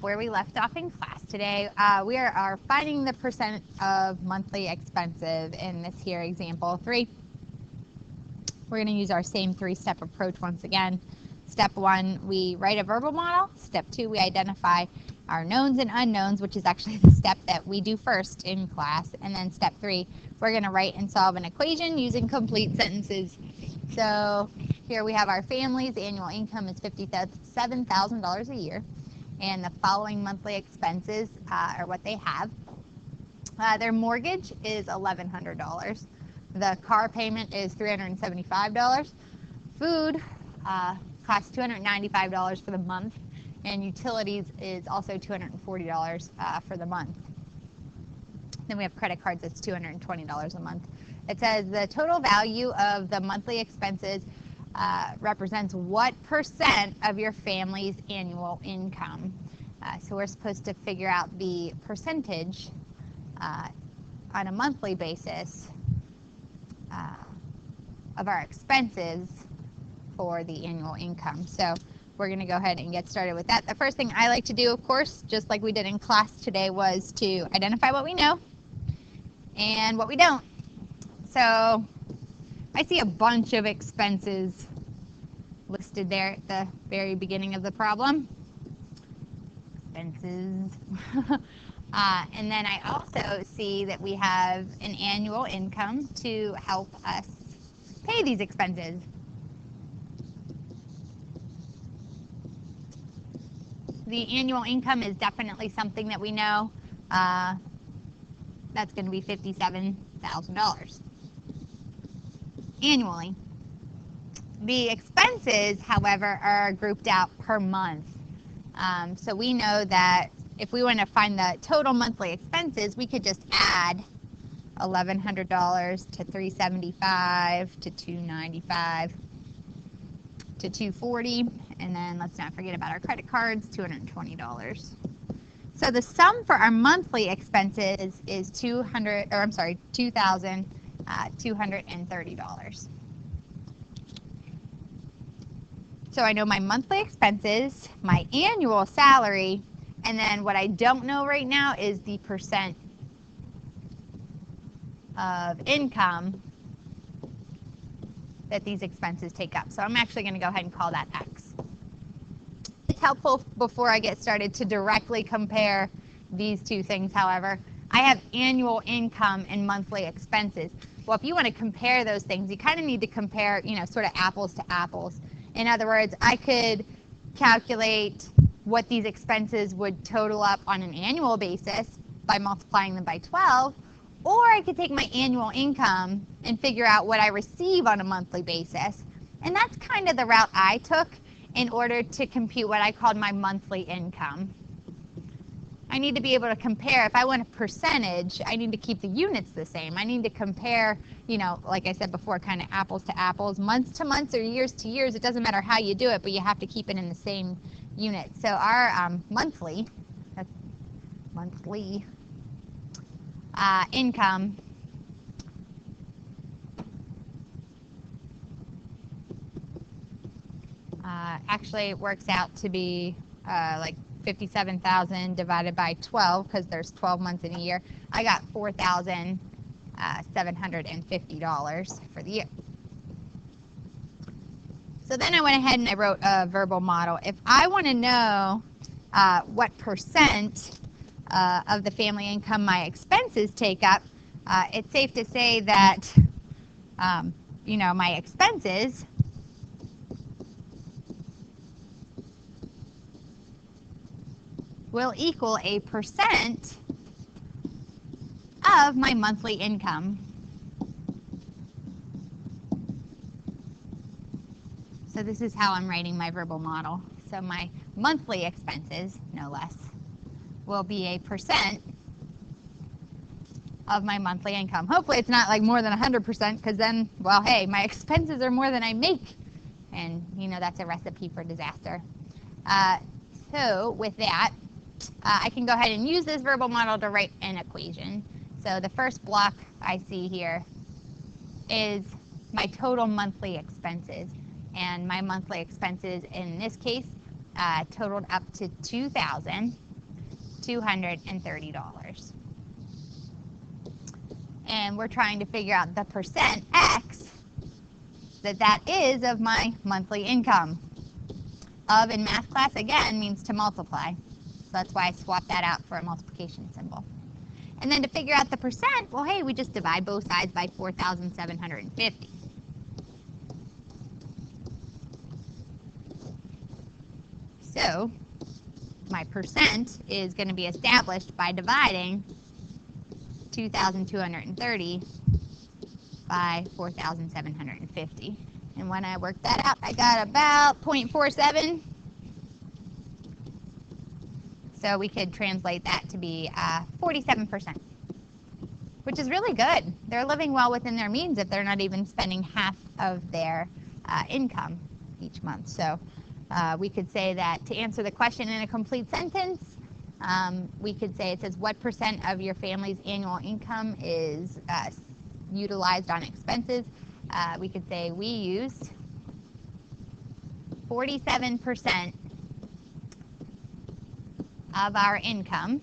Where we left off in class today, we are finding the percent of monthly expenses in this here example 3. We're going to use our same 3-step approach once again. Step 1, we write a verbal model. Step 2, we identify our knowns and unknowns, which is actually the step that we do first in class. And then step 3, we're going to write and solve an equation using complete sentences. So here we have our family's annual income is $57,000 a year. And the following monthly expenses are what they have. Their mortgage is $1,100. The car payment is $375. Food costs $295 for the month, and utilities is also $240 for the month. Then we have credit cards, that's $220 a month. It says the total value of the monthly expenses represents what percent of your family's annual income. So we're supposed to figure out the percentage on a monthly basis of our expenses for the annual income. So we're going to go ahead and get started with that. The first thing I like to do, of course, just like we did in class today, was to identify what we know and what we don't. So I see a bunch of expenses listed there at the very beginning of the problem. Expenses. And then I also see that we have an annual income to help us pay these expenses. The annual income is definitely something that we know. That's going to be $57,000 annually. The expenses, however, are grouped out per month. So we know that if we want to find the total monthly expenses, we could just add $1,100 to $375 to $295 to $240, and then let's not forget about our credit cards, $220. So the sum for our monthly expenses is $2,230. So I know my monthly expenses, my annual salary, and then what I don't know right now is the percent of income that these expenses take up. So I'm actually going to go ahead and call that X. It's helpful before I get started to directly compare these two things, however. I have annual income and monthly expenses. Well, if you want to compare those things, you kind of need to compare, sort of apples to apples. In other words, I could calculate what these expenses would total up on an annual basis by multiplying them by 12, or I could take my annual income and figure out what I receive on a monthly basis. And that's kind of the route I took in order to compute what I called my monthly income. I need to be able to compare. If I want a percentage, I need to keep the units the same. I need to compare, like I said before, kind of apples to apples, months to months or years to years. It doesn't matter how you do it, but you have to keep it in the same unit. So our monthly income actually works out to be like 57,000 divided by 12, because there's 12 months in a year. I got $4,750 for the year. So then I went ahead and I wrote a verbal model. If I want to know what percent of the family income my expenses take up, it's safe to say that my expenses will equal a percent of my monthly income. So this is how I'm writing my verbal model. So my monthly expenses, no less, will be a percent of my monthly income. Hopefully it's not like more than 100%, because then, well, hey, my expenses are more than I make. And, that's a recipe for disaster. So with that, I can go ahead and use this verbal model to write an equation. So the first block I see here is my total monthly expenses. And my monthly expenses in this case totaled up to $2,000. $230. And we're trying to figure out the percent X that is of my monthly income. Of in math class, again, means to multiply. So that's why I swapped that out for a multiplication symbol. And then to figure out the percent, well, hey, we just divide both sides by 4,750. So my percent is going to be established by dividing 2,230 by 4,750. And when I worked that out, I got about 0.47. So we could translate that to be 47%, which is really good. They're living well within their means if they're not even spending half of their income each month. So we could say that to answer the question in a complete sentence, we could say it says what percent of your family's annual income is utilized on expenses. We could say we used 47% of our income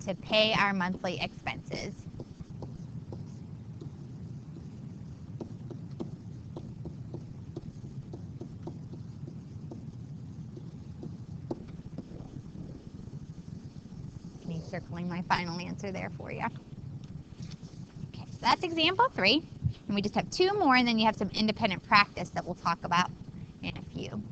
to pay our monthly expenses. Me circling my final answer there for you. Okay, so that's example 3. And we just have 2 more, and then you have some independent practice that we'll talk about in a few.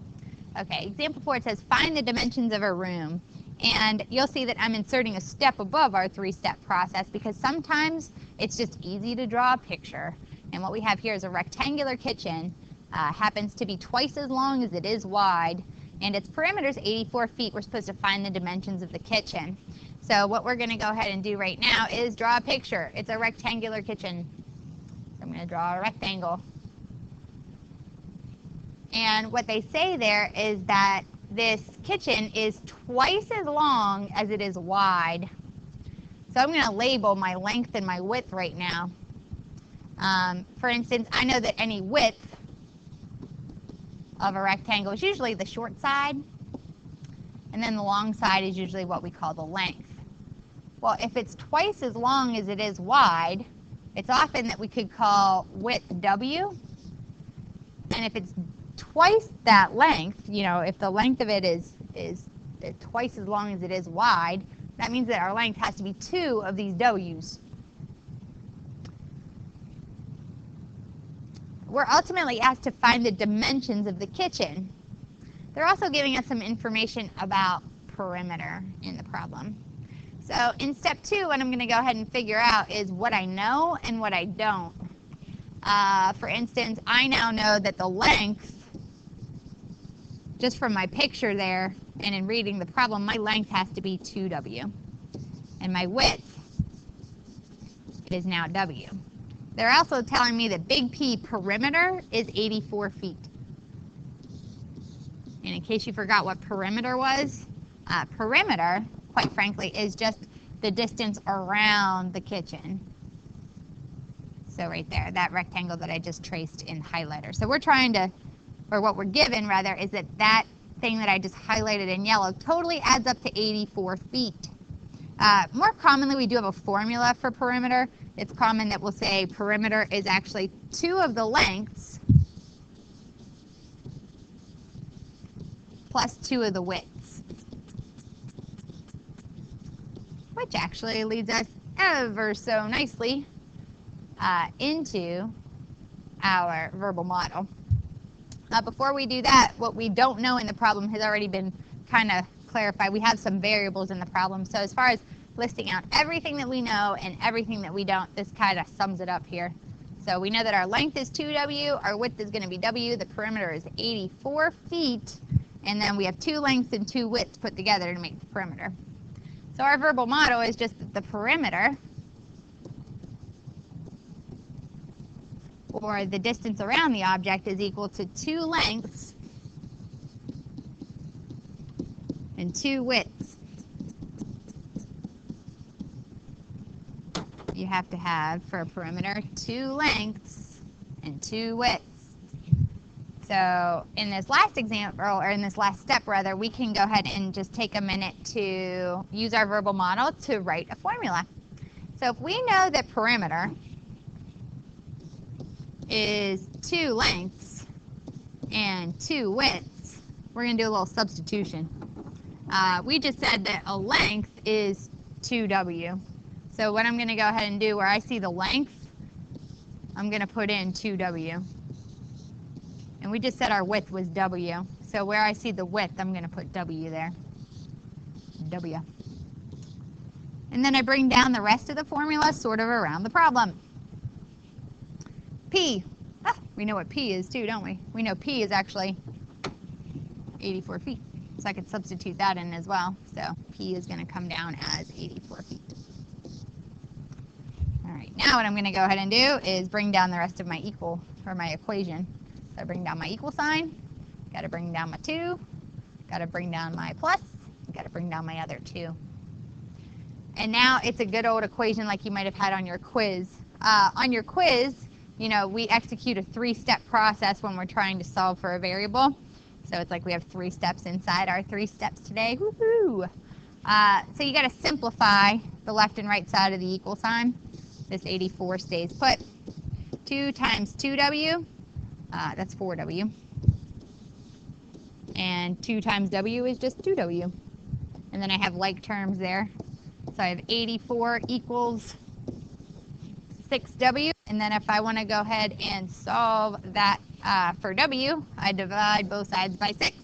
Okay, example 4, it says find the dimensions of a room. And you'll see that I'm inserting a step above our 3-step process because sometimes it's just easy to draw a picture. And what we have here is a rectangular kitchen, happens to be twice as long as it is wide, and its perimeter is 84 feet. We're supposed to find the dimensions of the kitchen. So what we're going to go ahead and do right now is draw a picture. It's a rectangular kitchen. So I'm going to draw a rectangle. And what they say there is that this kitchen is twice as long as it is wide. So I'm going to label my length and my width right now. For instance, I know that any width of a rectangle is usually the short side, and then the long side is usually what we call the length. Well, if it's twice as long as it is wide, it's often that we could call width W. And if it's twice that length, you know, if the length of it is twice as long as it is wide, that means that our length has to be 2 of these W's. We're ultimately asked to find the dimensions of the kitchen. They're also giving us some information about perimeter in the problem. So in step 2, what I'm going to go ahead and figure out is what I know and what I don't. For instance, I now know that the length, just from my picture there and in reading the problem, my length has to be 2W. And my width is now W. They're also telling me that big P perimeter is 84 feet. And in case you forgot what perimeter was, perimeter, quite frankly, is just the distance around the kitchen. So right there, that rectangle that I just traced in highlighter. So we're trying to, or what we're given rather, is that that thing that I just highlighted in yellow totally adds up to 84 feet. More commonly, we do have a formula for perimeter. It's common that we'll say perimeter is actually 2 of the lengths plus 2 of the widths, which actually leads us ever so nicely into our verbal model. Before we do that, what we don't know in the problem has already been kind of clarified. We have some variables in the problem. So as far as listing out everything that we know and everything that we don't, this kind of sums it up here. So we know that our length is 2W, our width is going to be W, the perimeter is 84 feet, and then we have 2 lengths and 2 widths put together to make the perimeter. So our verbal model is just that the perimeter, or the distance around the object, is equal to 2 lengths and 2 widths. You have to have, for a perimeter, 2 lengths and 2 widths. So in this last example, or in this last step rather, we can go ahead and just take a minute to use our verbal model to write a formula. So if we know that perimeter is 2 lengths and 2 widths, we're going to do a little substitution. We just said that a length is 2W. So what I'm going to go ahead and do, where I see the length, I'm going to put in 2W. And we just said our width was W. So where I see the width, I'm going to put W there. W. And then I bring down the rest of the formula sort of around the problem. P. We know what P is too, don't we? We know P is actually 84 feet. So I could substitute that in as well. So P is going to come down as 84 feet. All right, now what I'm going to go ahead and do is bring down the rest of my equation. So I bring down my equal sign, got to bring down my 2, got to bring down my plus, got to bring down my other 2. And now it's a good old equation like you might have had on your quiz. On your quiz, you know, we execute a 3-step process when we're trying to solve for a variable. So it's like we have 3 steps inside our 3 steps today. Woohoo! So you got to simplify the left and right side of the equal sign. This 84 stays put. 2 times 2W. That's 4W. And 2 times W is just 2W. And then I have like terms there. So I have 84 equals 6W. And then if I want to go ahead and solve that for W, I divide both sides by 6.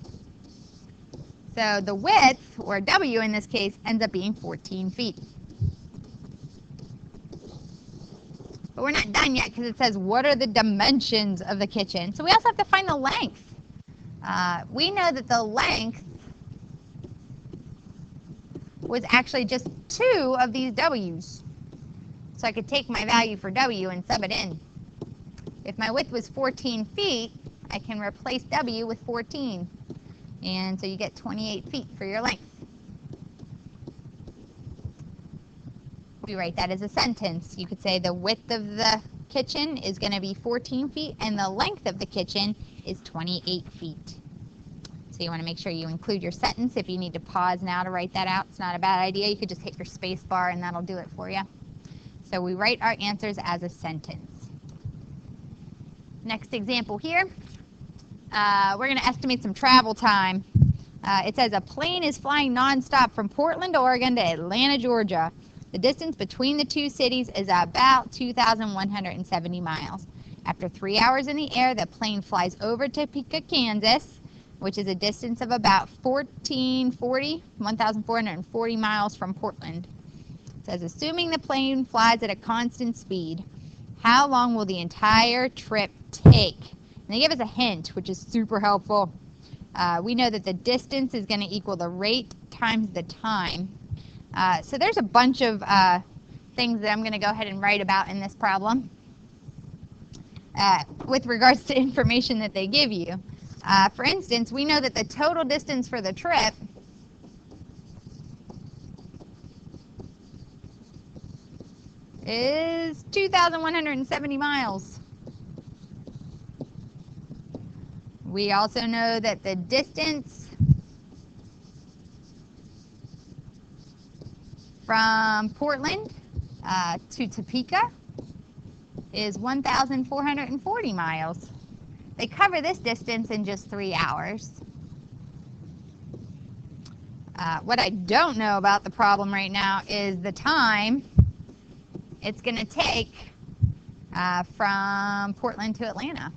So the width, or W in this case, ends up being 14 feet. But we're not done yet because it says, what are the dimensions of the kitchen? So we also have to find the length. We know that the length was actually just 2 of these W's. So I could take my value for W and sub it in. If my width was 14 feet, I can replace W with 14. And so you get 28 feet for your length. We write that as a sentence. You could say the width of the kitchen is going to be 14 feet and the length of the kitchen is 28 feet. So you want to make sure you include your sentence. If you need to pause now to write that out, it's not a bad idea. You could just hit your space bar and that'll do it for you. So we write our answers as a sentence. Next example here, we're going to estimate some travel time. It says a plane is flying nonstop from Portland, Oregon to Atlanta, Georgia. The distance between the 2 cities is about 2,170 miles. After 3 hours in the air, the plane flies over Topeka, Kansas, which is a distance of about 1,440 miles from Portland. It says, assuming the plane flies at a constant speed, how long will the entire trip take? And they give us a hint, which is super helpful. We know that the distance is going to equal the rate times the time. So there's a bunch of things that I'm going to go ahead and write about in this problem with regards to information that they give you. For instance, we know that the total distance for the trip is 2,170 miles. We also know that the distance from Portland to Topeka is 1,440 miles. They cover this distance in just 3 hours. What I don't know about the problem right now is the time it's going to take from Portland to Atlanta.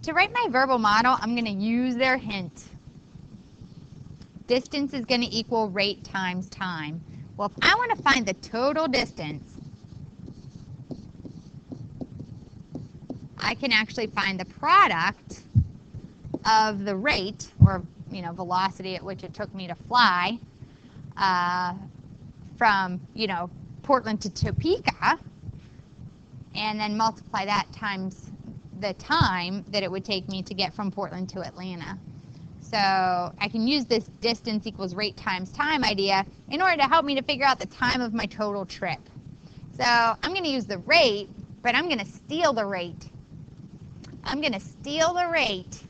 To write my verbal model, I'm going to use their hint. Distance is going to equal rate times time. Well, if I want to find the total distance, I can actually find the product of the rate, or velocity at which it took me to fly from Portland to Topeka, and then multiply that times the time that it would take me to get from Portland to Atlanta. So I can use this distance equals rate times time idea in order to help me to figure out the time of my total trip. So I'm going to use the rate, but I'm going to steal the rate. I'm going to steal the rate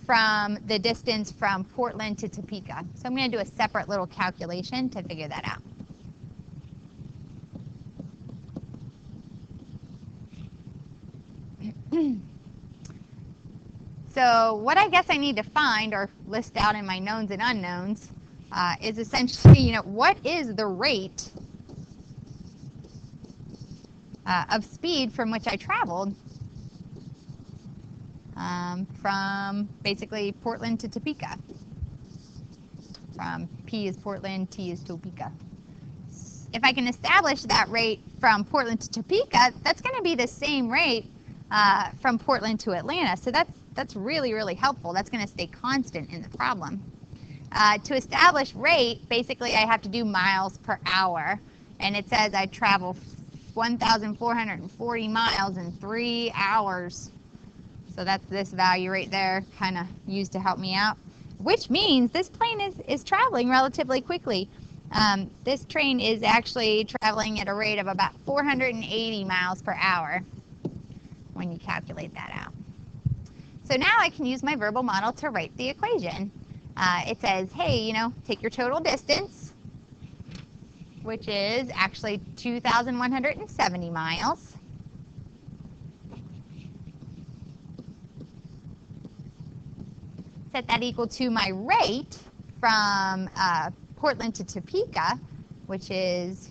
from the distance from Portland to Topeka. So I'm going to do a separate little calculation to figure that out. So what I guess I need to find or list out in my knowns and unknowns is essentially, what is the rate of speed from which I traveled from basically Portland to Topeka. From P is Portland, T is Topeka. If I can establish that rate from Portland to Topeka, that's going to be the same rate from Portland to Atlanta. So that's really, really helpful. That's going to stay constant in the problem. To establish rate, basically I have to do miles per hour. And it says I travel 1,440 miles in 3 hours. So that's this value right there, kind of used to help me out, which means this plane is traveling relatively quickly. This train is actually traveling at a rate of about 480 miles per hour when you calculate that out. So now I can use my verbal model to write the equation. It says, hey, take your total distance, which is actually 2,170 miles. Set that equal to my rate from Portland to Topeka, which is,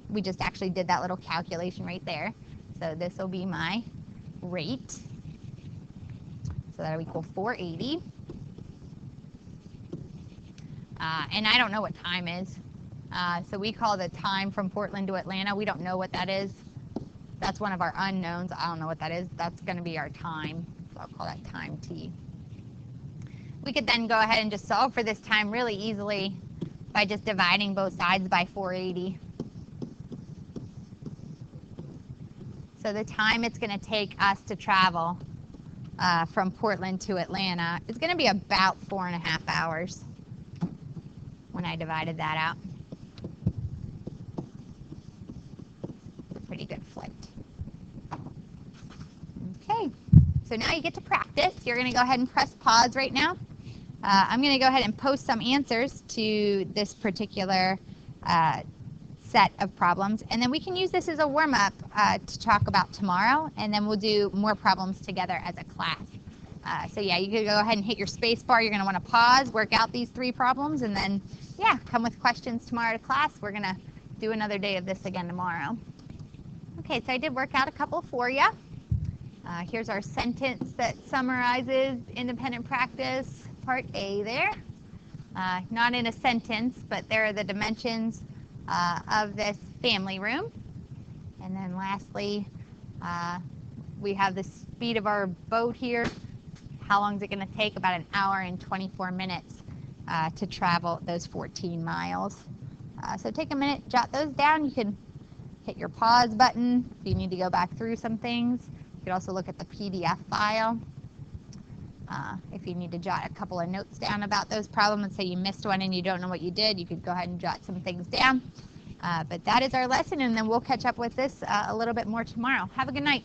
we just actually did that little calculation right there. So this will be my rate. So that'll equal 480. And I don't know what time is. So we call the time from Portland to Atlanta. We don't know what that is. That's one of our unknowns. I don't know what that is. That's going to be our time. So I'll call that time T. We could then go ahead and just solve for this time really easily by just dividing both sides by 480. So the time it's going to take us to travel from Portland to Atlanta is going to be about 4.5 hours when I divided that out. Pretty good flight. Okay, so now you get to practice. You're going to go ahead and press pause right now. I'm going to go ahead and post some answers to this particular set of problems, and then we can use this as a warm-up to talk about tomorrow, and then we'll do more problems together as a class. So yeah, you can go ahead and hit your space bar. You're going to want to pause, work out these 3 problems, and then yeah, come with questions tomorrow to class. We're going to do another day of this again tomorrow. Okay, so I did work out a couple for you. Here's our sentence that summarizes independent practice. Part A there. Not in a sentence, but there are the dimensions of this family room. And then lastly, we have the speed of our boat here. How long is it going to take? About 1 hour and 24 minutes to travel those 14 miles. So take a minute, jot those down. You can hit your pause button if you need to go back through some things. You can also look at the PDF file. If you need to jot a couple of notes down about those problems and say you missed one and you don't know what you did, you could go ahead and jot some things down. But that is our lesson, and then we'll catch up with this a little bit more tomorrow. Have a good night.